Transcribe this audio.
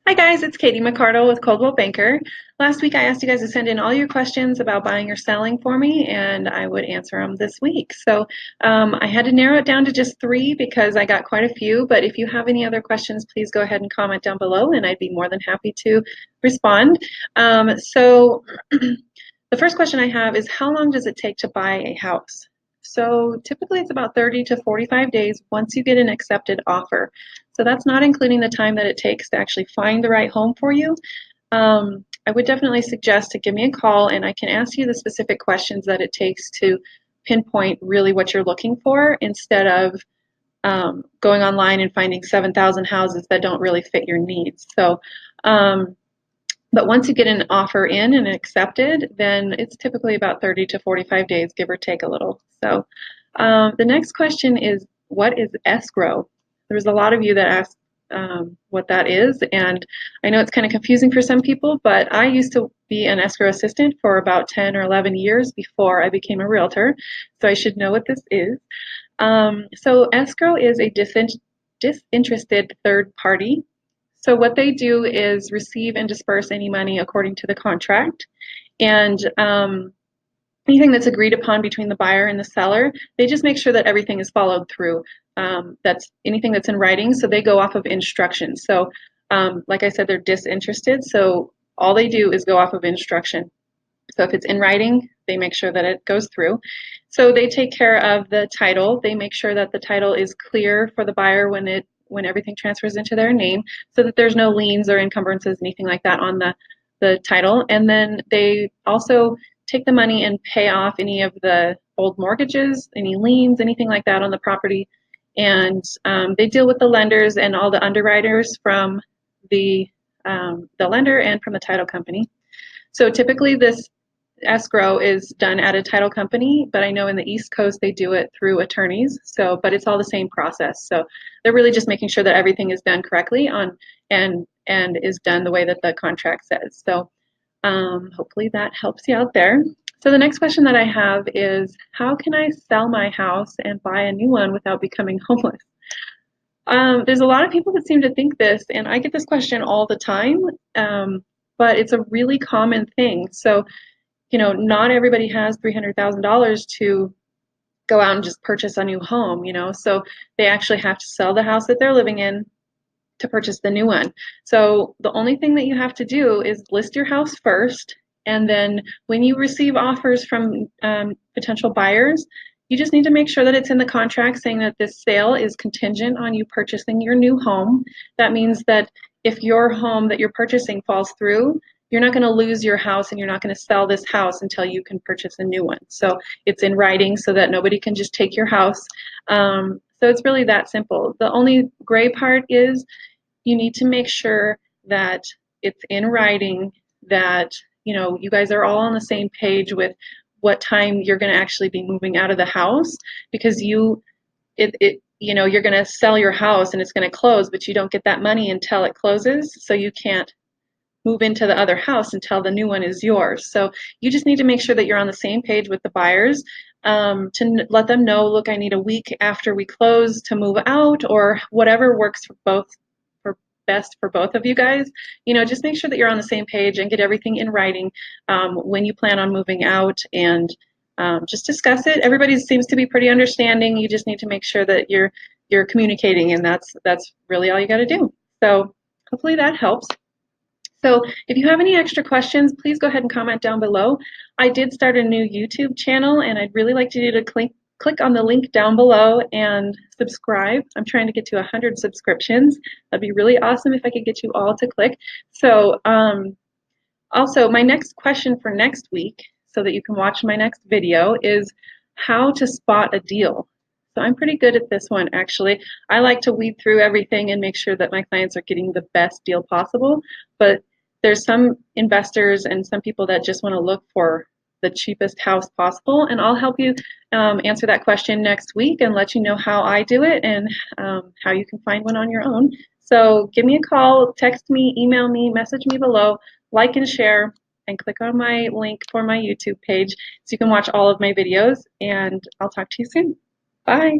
Hi guys, it's Katie McArdle with Coldwell Banker. Last week I asked you guys to send in all your questions about buying or selling for me, and I would answer them this week. So I had to narrow it down to just three because I got quite a few, but if you have any other questions, please go ahead and comment down below and I'd be more than happy to respond. So the first question I have is, how long does it take to buy a house? So typically it's about 30 to 45 days once you get an accepted offer. So that's not including the time that it takes to actually find the right home for you. I would definitely suggest to give me a call and I can ask you the specific questions that it takes to pinpoint really what you're looking for instead of going online and finding 7,000 houses that don't really fit your needs. But once you get an offer in and accepted, then it's typically about 30 to 45 days, give or take a little. The next question is, what is escrow? There's a lot of you that ask what that is, and I know it's kind of confusing for some people, but I used to be an escrow assistant for about 10 or 11 years before I became a realtor, so I should know what this is. So escrow is a disinterested third party. So what they do is receive and disperse any money according to the contract, and anything that's agreed upon between the buyer and the seller, they just make sure that everything is followed through. That's anything that's in writing, so they go off of instructions. So like I said, they're disinterested, so all they do is go off of instruction. So if it's in writing, they make sure that it goes through. So they take care of the title. They make sure that the title is clear for the buyer when everything transfers into their name, so that there's no liens or encumbrances, anything like that on the title. And then they also take the money and pay off any of the old mortgages, any liens, anything like that on the property. And they deal with the lenders and all the underwriters from the lender and from the title company. So typically this escrow is done at a title company, but I know in the East Coast they do it through attorneys. But it's all the same process. So they're really just making sure that everything is done correctly and is done the way that the contract says. So hopefully that helps you out there. So the next question that I have is, how can I sell my house and buy a new one without becoming homeless? There's a lot of people that seem to think this, and I get this question all the time, but it's a really common thing. So not everybody has $300,000 to go out and just purchase a new home, so they actually have to sell the house that they're living in to purchase the new one. So the only thing that you have to do is list your house first, and then when you receive offers from potential buyers, you just need to make sure that it's in the contract saying that this sale is contingent on you purchasing your new home. That means that if your home that you're purchasing falls through, you're not going to lose your house and you're not going to sell this house until you can purchase a new one. So it's in writing so that nobody can just take your house. So it's really that simple. The only gray part is you need to make sure that it's in writing, that you guys are all on the same page with what time you're going to actually be moving out of the house, because you're going to sell your house and it's going to close, but you don't get that money until it closes, so you can't move into the other house until the new one is yours. So you just need to make sure that you're on the same page with the buyers, to let them know, look, I need a week after we close to move out, or whatever works for best for both of you guys. Just make sure that you're on the same page and get everything in writing when you plan on moving out, and just discuss it. Everybody seems to be pretty understanding. You just need to make sure that you're communicating, and that's really all you got to do. So hopefully that helps. So if you have any extra questions, please go ahead and comment down below. I did start a new YouTube channel, and I'd really like you to click on the link down below and subscribe. I'm trying to get to 100 subscriptions. That'd be really awesome if I could get you all to click. So also, my next question for next week, so that you can watch my next video, is how to spot a deal. So I'm pretty good at this one, actually. I like to weed through everything and make sure that my clients are getting the best deal possible, but there's some investors and some people that just want to look for the cheapest house possible, and I'll help you answer that question next week and let you know how I do it and how you can find one on your own. So give me a call, text me, email me, message me below, like and share, and click on my link for my YouTube page so you can watch all of my videos, and I'll talk to you soon. Bye.